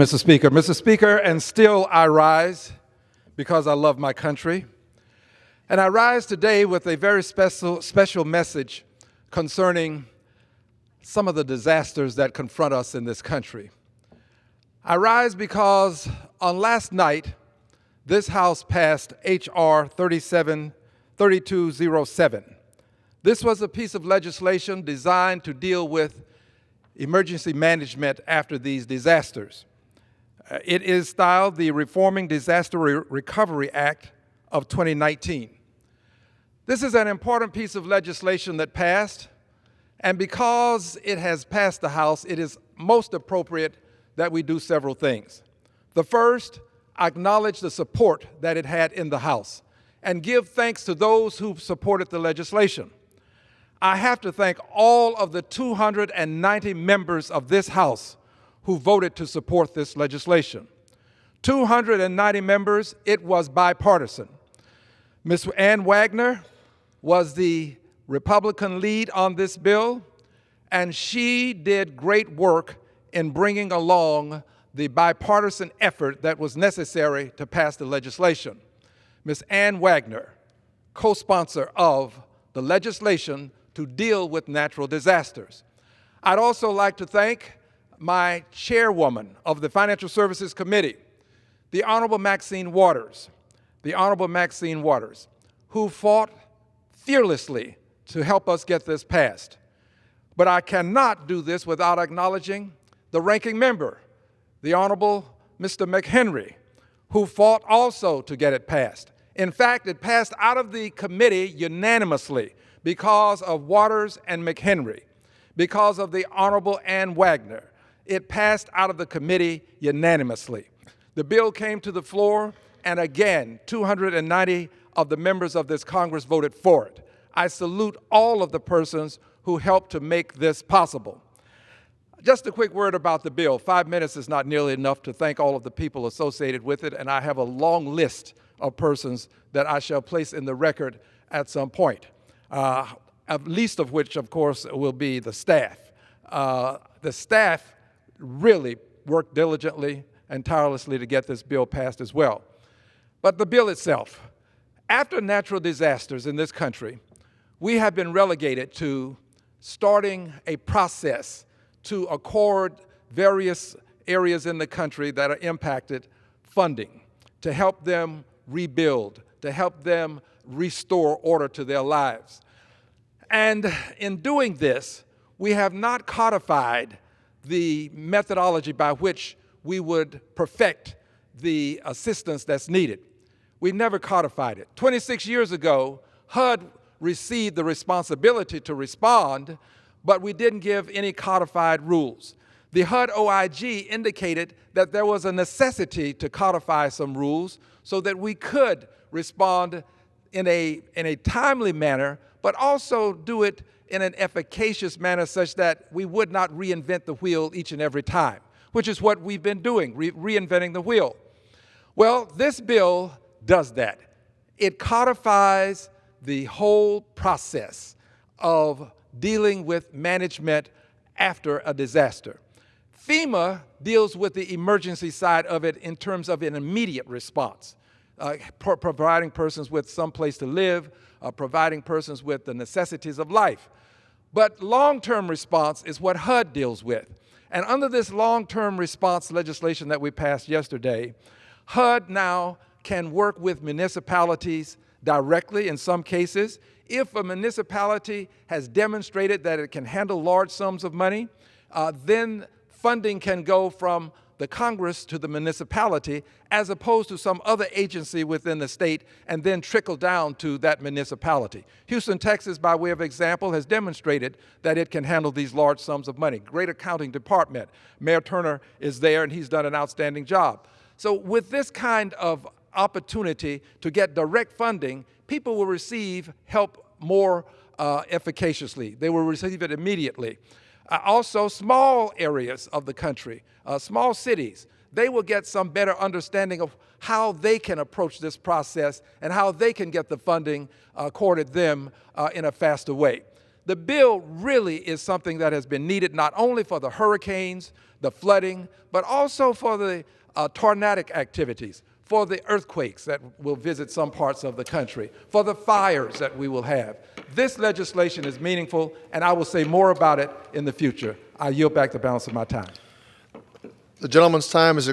Mr. Speaker, and still I rise because I love my country. And I rise today with a very special message concerning some of the disasters that confront us in this country. I rise because on last night, this House passed H.R. 3207. This was a piece of legislation designed to deal with emergency management after these disasters. It is styled the Reforming Disaster Recovery Act of 2019. This is an important piece of legislation that passed, and because it has passed the House, it is most appropriate that we do several things. The first, acknowledge the support that it had in the House, and give thanks to those who supported the legislation. I have to thank all of the 290 members of this House who voted to support this legislation. 290 members, it was bipartisan. Ms. Ann Wagner was the Republican lead on this bill, and she did great work in bringing along the bipartisan effort that was necessary to pass the legislation. Ms. Ann Wagner, co-sponsor of the legislation to deal with natural disasters. I'd also like to thank my chairwoman of the Financial Services Committee, the Honorable Maxine Waters, who fought fearlessly to help us get this passed. But I cannot do this without acknowledging the ranking member, the Honorable Mr. McHenry, who fought also to get it passed. In fact, it passed out of the committee unanimously because of Waters and McHenry, because of the Honorable Ann Wagner. It passed out of the committee unanimously. The bill came to the floor, and again, 290 of the members of this Congress voted for it. I salute all of the persons who helped to make this possible. Just a quick word about the bill. 5 minutes is not nearly enough to thank all of the people associated with it, and I have a long list of persons that I shall place in the record at some point, least of which, of course, will be the staff. The staff really worked diligently and tirelessly to get this bill passed as well. But the bill itself, after natural disasters in this country, we have been relegated to starting a process to accord various areas in the country that are impacted funding to help them rebuild, to help them restore order to their lives. And in doing this, we have not codified the methodology by which we would perfect the assistance that's needed. We never codified it. 26 years ago, HUD received the responsibility to respond, but we didn't give any codified rules. The HUD OIG indicated that there was a necessity to codify some rules so that we could respond in a timely manner, but also do it in an efficacious manner such that we would not reinvent the wheel each and every time, which is what we've been doing, reinventing the wheel. Well, this bill does that. It codifies the whole process of dealing with management after a disaster. FEMA deals with the emergency side of it in terms of an immediate response, providing persons with some place to live, providing persons with the necessities of life. But long-term response is what HUD deals with. And under this long-term response legislation that we passed yesterday, HUD now can work with municipalities directly in some cases. If a municipality has demonstrated that it can handle large sums of money, then funding can go from the Congress to the municipality as opposed to some other agency within the state and then trickle down to that municipality. Houston, Texas, by way of example, has demonstrated that it can handle these large sums of money. Great accounting department. Mayor Turner is there and he's done an outstanding job. So with this kind of opportunity to get direct funding, people will receive help more efficaciously. They will receive it immediately. Also, small areas of the country, small cities, they will get some better understanding of how they can approach this process and how they can get the funding accorded them in a faster way. The bill really is something that has been needed not only for the hurricanes, the flooding, but also for the tornadic activities, for the earthquakes that will visit some parts of the country, for the fires that we will have. This legislation is meaningful, and I will say more about it in the future. I yield back the balance of my time. The gentleman's time is